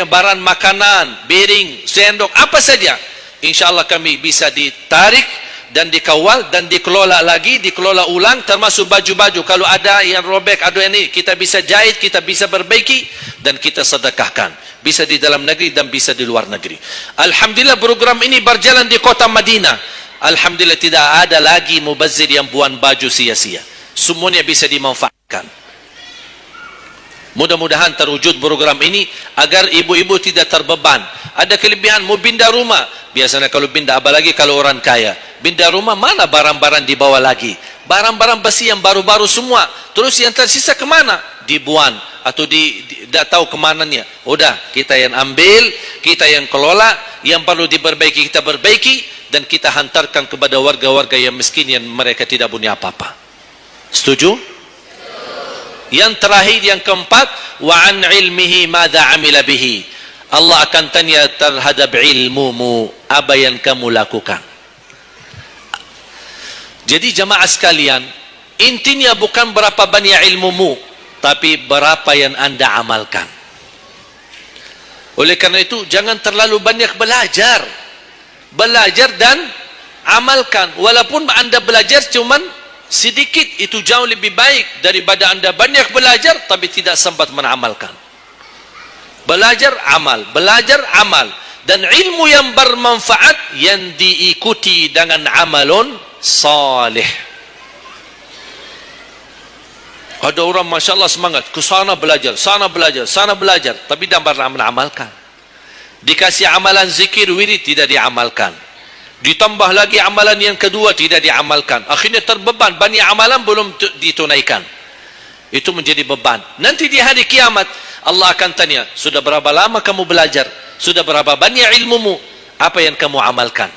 barang makanan, piring, sendok, apa saja, insyaallah kami bisa ditarik dan dikawal dan dikelola lagi, dikelola ulang, termasuk baju-baju. Kalau ada yang robek, ada yang ini, kita bisa jahit, kita bisa perbaiki dan kita sedekahkan. Bisa di dalam negeri dan bisa di luar negeri. Alhamdulillah program ini berjalan di kota Madinah. Alhamdulillah tidak ada lagi mubazir yang buang baju sia-sia. Semuanya bisa dimanfaatkan. Mudah-mudahan terwujud program ini agar ibu-ibu tidak terbeban. Ada kelebihan mau pindah rumah. Biasanya kalau pindah, apalagi kalau orang kaya, pindah rumah mana barang-barang dibawa lagi? Barang-barang besi yang baru-baru semua. Terus yang tersisa kemana? Dibuang atau tidak tahu kemananya. Udah, kita yang ambil, kita yang kelola, yang perlu diperbaiki kita perbaiki, dan kita hantarkan kepada warga-warga yang miskin yang mereka tidak punya apa-apa. Setuju? Yang terakhir, yang keempat, wa an ilmihi madza amila bihi. Allah akan tanya terhadap ilmumu, apa yang kamu lakukan. Jadi jamaah sekalian, intinya bukan berapa banyak ilmumu, tapi berapa yang anda amalkan. Oleh karena itu jangan terlalu banyak belajar. Belajar dan amalkan. Walaupun anda belajar cuman sedikit, itu jauh lebih baik daripada anda banyak belajar tapi tidak sempat mengamalkan. Belajar, amal, belajar, amal. Dan ilmu yang bermanfaat yang diikuti dengan amalun salih. Ada orang Masya Allah semangat, ke sana belajar, sana belajar, sana belajar, tapi tidak pernah mengamalkan. Dikasih amalan zikir wirid, tidak diamalkan. Ditambah lagi amalan yang kedua, tidak diamalkan. Akhirnya terbeban, banyak amalan belum ditunaikan. Itu menjadi beban. Nanti di hari kiamat Allah akan tanya, sudah berapa lama kamu belajar? Sudah berapa banyak ilmumu? Apa yang kamu amalkan?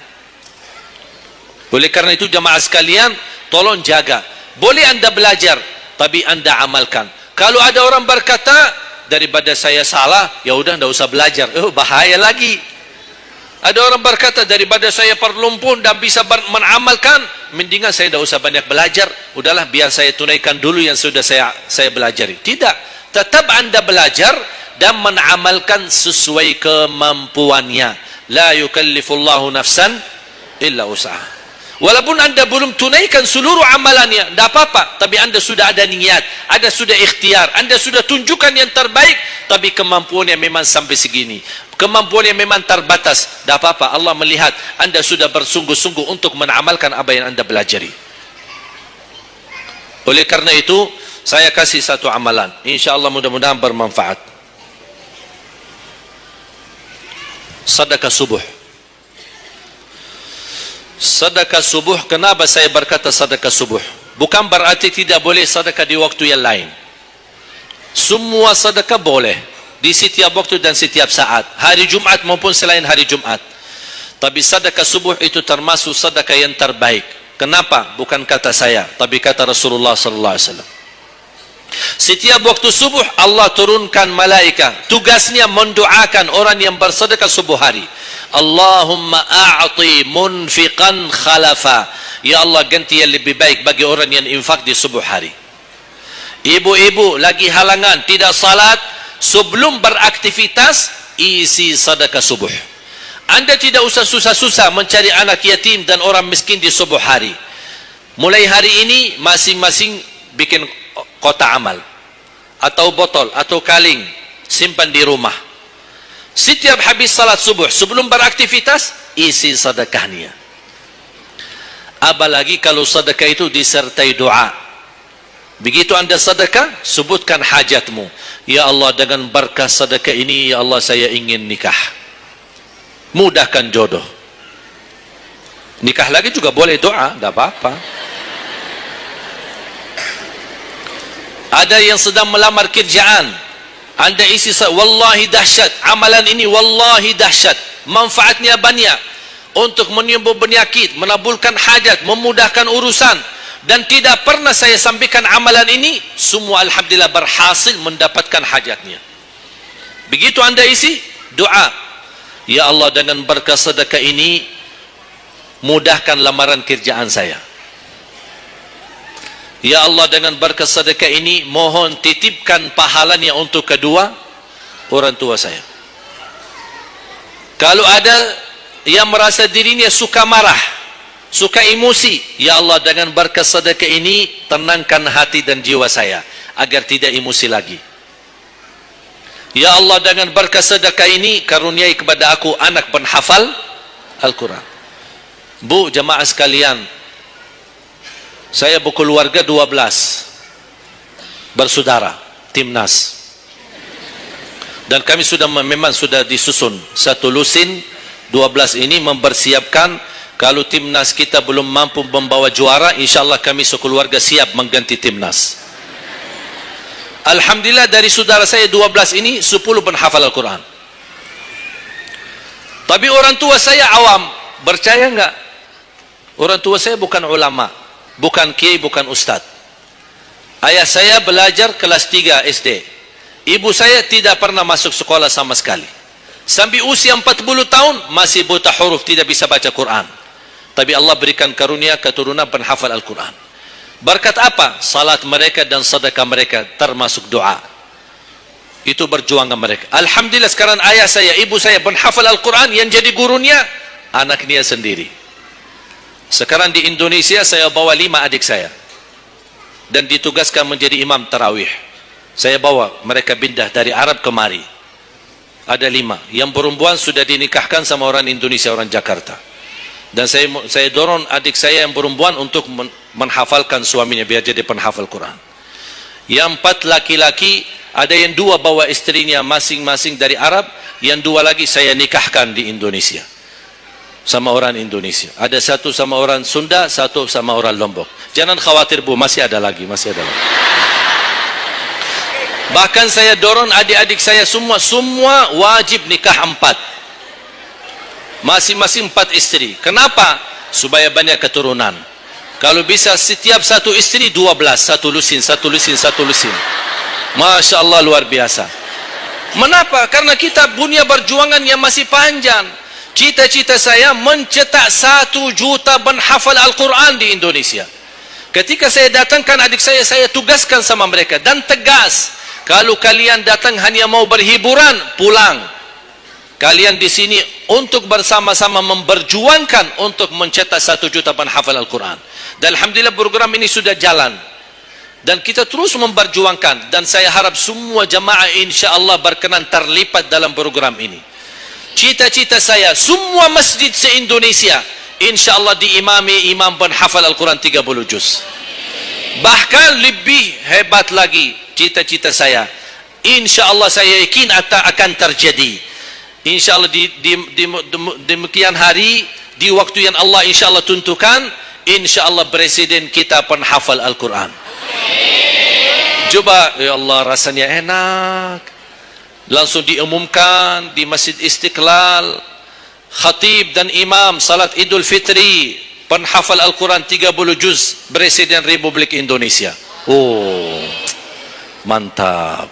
Oleh karena itu jamaah sekalian, tolong jaga. Boleh anda belajar, tapi anda amalkan. Kalau ada orang berkata, daripada saya salah, ya udah tidak usah belajar. Oh, bahaya lagi. Ada orang berkata, daripada saya perlumpun dan bisa mengamalkan, mendingan saya tidak usah banyak belajar. Udahlah, biar saya tunaikan dulu yang sudah saya belajari. Tidak. Tetap anda belajar dan mengamalkan sesuai kemampuannya. La yukallifullahu nafsan illa usaha. Walaupun anda belum tunaikan seluruh amalannya, tidak apa-apa. Tapi anda sudah ada niat, anda sudah ikhtiar, anda sudah tunjukkan yang terbaik. Tapi kemampuannya memang sampai segini, kemampuannya memang terbatas. Tidak apa-apa, Allah melihat anda sudah bersungguh-sungguh untuk mengamalkan apa yang anda belajari. Oleh karena itu, saya kasih satu amalan. InsyaAllah mudah-mudahan bermanfaat. Sedekah subuh. Sedekah subuh, kenapa saya berkata sedekah subuh? Bukan berarti tidak boleh sedekah di waktu yang lain. Semua sedekah boleh di setiap waktu dan setiap saat, hari Jumat maupun selain hari Jumat. Tapi sedekah subuh itu termasuk sedekah yang terbaik. Kenapa? Bukan kata saya, tapi kata Rasulullah sallallahu alaihi wasallam. Setiap waktu subuh Allah turunkan malaikat, tugasnya mendoakan orang yang bersedekah subuh hari. Allahumma a'ti munfiqan khalafa. Ya Allah, ganti yang lebih baik bagi orang yang infak di subuh hari. Ibu-ibu lagi halangan tidak salat, sebelum beraktivitas isi sedekah subuh. Anda tidak usah susah-susah mencari anak yatim dan orang miskin di subuh hari. Mulai hari ini masing-masing bikin kotak amal atau botol atau kaling, simpan di rumah. Setiap habis salat subuh sebelum beraktivitas isi sedekahnya. Apalagi kalau sedekah itu disertai doa. Begitu anda sedekah, sebutkan hajatmu. Ya Allah, dengan berkah sedekah ini, ya Allah, saya ingin nikah. Mudahkan jodoh. Nikah lagi juga boleh doa, tidak apa-apa. Ada yang sedang melamar kerjaan, anda isi, wallahi dahsyat amalan ini, wallahi dahsyat, manfaatnya banyak untuk menyembuh penyakit, menabulkan hajat, memudahkan urusan. Dan tidak pernah saya sampaikan amalan ini, semua alhamdulillah berhasil mendapatkan hajatnya. Begitu anda isi, doa, ya Allah, dengan berkah sedekah ini mudahkan lamaran kerjaan saya. Ya Allah, dengan berkat sedekah ini mohon titipkan pahalanya untuk kedua orang tua saya. Kalau ada yang merasa dirinya suka marah, suka emosi, ya Allah, dengan berkat sedekah ini tenangkan hati dan jiwa saya agar tidak emosi lagi. Ya Allah, dengan berkat sedekah ini karuniai kepada aku anak penghafal Al-Quran. Bu, jamaah sekalian, saya berkeluarga 12 bersaudara, timnas. Dan kami memang sudah disusun satu lusin 12 ini mempersiapkan kalau timnas kita belum mampu membawa juara, insyaallah kami sekeluarga siap mengganti timnas. Alhamdulillah, dari saudara saya 12 ini 10 penghafal Al-Quran. Tapi orang tua saya awam, percaya enggak? Orang tua saya bukan ulama, bukan kiai, bukan ustaz. Ayah saya belajar kelas 3 SD. Ibu saya tidak pernah masuk sekolah sama sekali. Sampai usia 40 tahun masih buta huruf, tidak bisa baca Quran. Tapi Allah berikan karunia keturunan penghafal Al-Quran. Berkat apa? Salat mereka dan sedekah mereka termasuk doa. Itu berjuangan mereka. Alhamdulillah, sekarang ayah saya, ibu saya penghafal Al-Quran, yang jadi gurunya anaknya sendiri. Sekarang di Indonesia saya bawa 5 adik saya dan ditugaskan menjadi imam tarawih. Saya bawa mereka pindah dari Arab kemari. Ada 5. Yang perempuan sudah dinikahkan sama orang Indonesia, orang Jakarta. Dan saya dorong adik saya yang perempuan untuk menghafalkan suaminya biar jadi penghafal Quran. Yang 4 laki-laki, ada yang 2 bawa istrinya masing-masing dari Arab, yang 2 lagi saya nikahkan di Indonesia. Sama orang Indonesia. Ada satu sama orang Sunda, satu sama orang Lombok. Jangan khawatir Bu, masih ada lagi. Bahkan saya dorong adik-adik saya semua wajib nikah 4. Masing-masing 4 istri. Kenapa? Supaya banyak keturunan. Kalau bisa setiap satu istri 12, satu lusin. Masya Allah, luar biasa. Mengapa? Karena kita punya perjuangan yang masih panjang. Cita-cita saya mencetak 1 juta penghafal Al-Quran di Indonesia. Ketika saya datangkan adik saya tugaskan sama mereka dan tegas, kalau kalian datang hanya mau berhiburan, pulang. Kalian di sini untuk bersama-sama memperjuangkan untuk mencetak 1 juta penghafal Al-Quran. Dan alhamdulillah program ini sudah jalan. Dan kita terus memperjuangkan, dan saya harap semua jamaah insya-Allah berkenan terlibat dalam program ini. Cita-cita saya semua masjid se-Indonesia insya-Allah diimami imam penghafal Al-Quran 30 juz. Bahkan lebih hebat lagi cita-cita saya, insya-Allah saya yakin akan terjadi. Insya-Allah di demikian hari, di waktu yang Allah insya-Allah tentukan, insya-Allah presiden kita penghafal Al-Quran. Coba ya Allah, rasanya enak. Langsung diumumkan di Masjid Istiqlal, khatib dan imam salat Idul Fitri penghafal Al-Quran 30 juz, Presiden Republik Indonesia. Oh, mantap.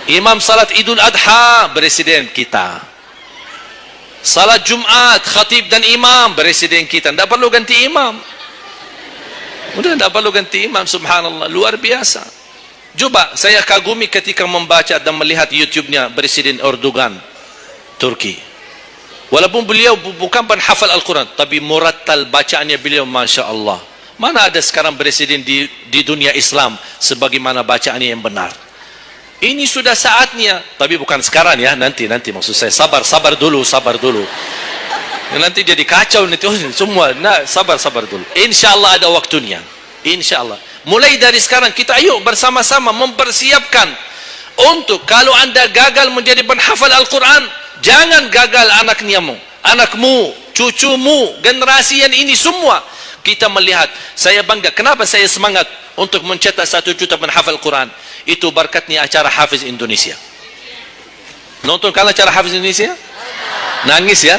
Imam salat Idul Adha, Presiden kita. Salat Jumat, khatib dan imam, Presiden kita. Tidak perlu ganti imam. Udah tidak perlu ganti imam, subhanallah, luar biasa. Coba saya kagumi ketika membaca dan melihat YouTube-nya Presiden Erdogan Turki. Walaupun beliau bukan penghafal Al-Quran, tapi murattal bacaannya beliau, Masya Allah. Mana ada sekarang presiden di dunia Islam sebagaimana bacaannya yang benar. Ini sudah saatnya, tapi bukan sekarang ya, nanti maksud saya sabar dulu. Nanti jadi kacau nanti semua. Nah, sabar dulu. Insya-Allah ada waktunya. Insya-Allah. Mulai dari sekarang kita ayo bersama-sama mempersiapkan untuk kalau anda gagal menjadi penghafal Al-Quran, jangan gagal anakmu, cucumu, generasi yang ini semua. Kita melihat, saya bangga. Kenapa saya semangat untuk mencetak 1 juta penghafal Al-Quran? Itu berkatnya acara Hafiz Indonesia. Nonton kan acara Hafiz Indonesia? Nangis ya?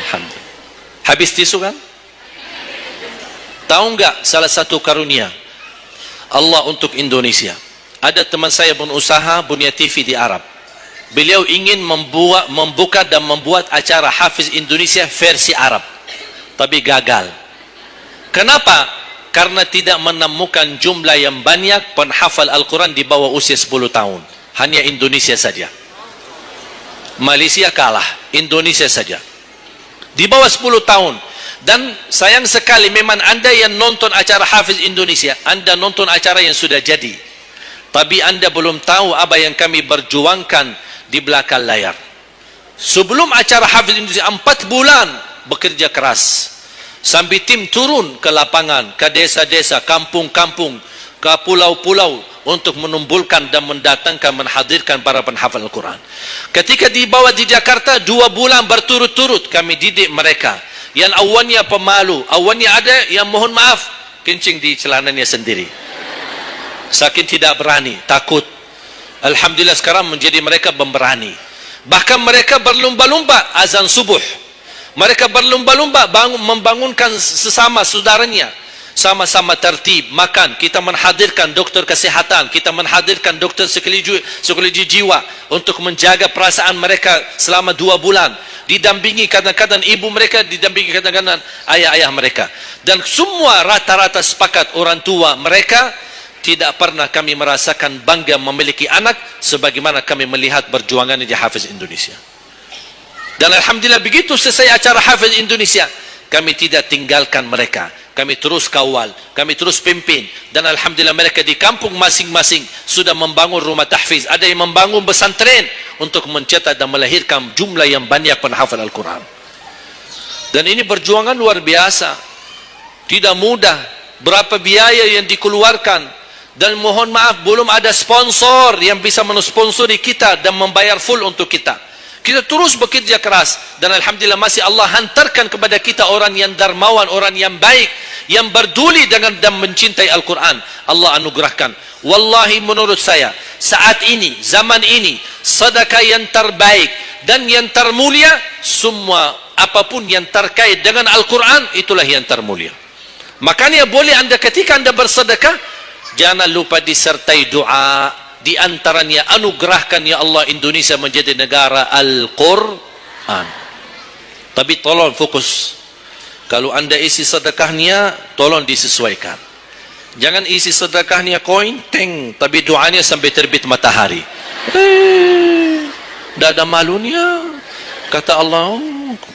Alhamdulillah. Habis tisu kan? Tahu enggak salah satu karunia Allah untuk Indonesia? Ada teman saya berusaha punya TV di Arab. Beliau ingin membuka dan membuat acara Hafiz Indonesia versi Arab, tapi gagal. Kenapa? Karena tidak menemukan jumlah yang banyak penghafal Al-Quran di bawah usia 10 tahun. Hanya Indonesia saja. Malaysia kalah, Indonesia saja di bawah 10 tahun. Dan sayang sekali memang anda yang nonton acara Hafiz Indonesia, anda nonton acara yang sudah jadi, tapi anda belum tahu apa yang kami berjuangkan di belakang layar. Sebelum acara Hafiz Indonesia 4 bulan bekerja keras, sampai tim turun ke lapangan, ke desa-desa, kampung-kampung, ke pulau-pulau untuk menumbuhkan dan mendatangkan, menghadirkan para penghafal Al-Quran. Ketika dibawa di Jakarta 2 bulan berturut-turut kami didik mereka. Yang awalnya pemalu, awalnya ada yang mohon maaf kencing di celananya sendiri, saking tidak berani, takut. Alhamdulillah sekarang menjadi mereka pemberani. Bahkan mereka berlomba-lomba azan subuh. Mereka berlomba-lomba membangunkan sesama saudaranya. Sama-sama tertib makan. Kita menghadirkan dokter kesehatan, kita menghadirkan dokter psikologi jiwa untuk menjaga perasaan mereka selama 2 bulan. Didampingi kadang-kadang ibu mereka, didampingi kadang-kadang ayah-ayah mereka. Dan semua rata-rata sepakat orang tua mereka, tidak pernah kami merasakan bangga memiliki anak sebagaimana kami melihat perjuangan di Hafiz Indonesia. Dan alhamdulillah begitu selesai acara Hafiz Indonesia, kami tidak tinggalkan mereka. Kami terus kawal, kami terus pimpin, dan alhamdulillah mereka di kampung masing-masing sudah membangun rumah tahfiz, ada yang membangun pesantren untuk mencetak dan melahirkan jumlah yang banyak penghafal Al-Quran. Dan ini perjuangan luar biasa, tidak mudah. Berapa biaya yang dikeluarkan, dan mohon maaf belum ada sponsor yang bisa mensponsori kita dan membayar full untuk kita. Kita terus bekerja keras dan alhamdulillah masih Allah hantarkan kepada kita orang yang dermawan, orang yang baik, yang berduli dengan dan mencintai Al-Quran. Allah anugerahkan. Wallahi menurut saya saat ini, zaman ini, sedekah yang terbaik dan yang termulia, semua apapun yang terkait dengan Al-Quran, itulah yang termulia. Makanya boleh anda ketika anda bersedekah, jangan lupa disertai doa. Di antaranya anugerahkan ya Allah Indonesia menjadi negara Al-Quran. Tapi tolong fokus. Kalau anda isi sedekahnya, tolong disesuaikan. Jangan isi sedekahnya koin, teng, tapi doanya sampai terbit matahari. Tidak ada malunya. Kata Allah,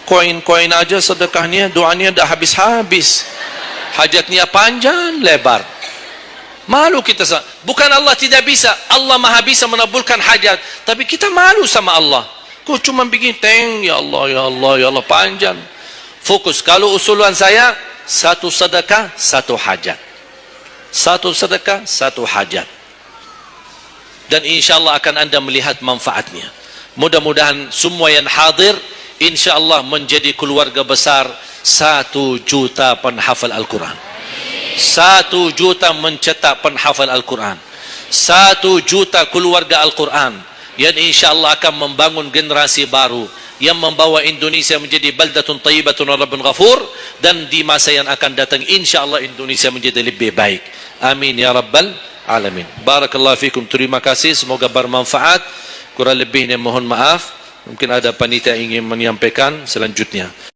koin-koin aja sedekahnya, doanya dah habis-habis. Hajatnya panjang, lebar. Malu kita. Bukan Allah tidak bisa. Allah maha bisa menabulkan hajat. Tapi kita malu sama Allah. Kok cuma bikin teng, ya Allah, ya Allah, ya Allah, panjang. Fokus. Kalau usulan saya, satu sedekah, satu hajat. Satu sedekah, satu hajat. Dan insyaAllah akan anda melihat manfaatnya. Mudah-mudahan semua yang hadir, insyaAllah menjadi keluarga besar 1 juta penghafal Al-Quran. 1 juta mencetak penghafal Al-Quran. 1 juta keluarga Al-Quran yang insyaAllah akan membangun generasi baru yang membawa Indonesia menjadi baldatun tayyibatun wa rabbun ghafur, dan di masa yang akan datang insyaAllah Indonesia menjadi lebih baik. Amin ya rabbal alamin. Barakallahu fikum. Terima kasih, semoga bermanfaat. Kurang lebihnya mohon maaf. Mungkin ada panitia ingin menyampaikan selanjutnya.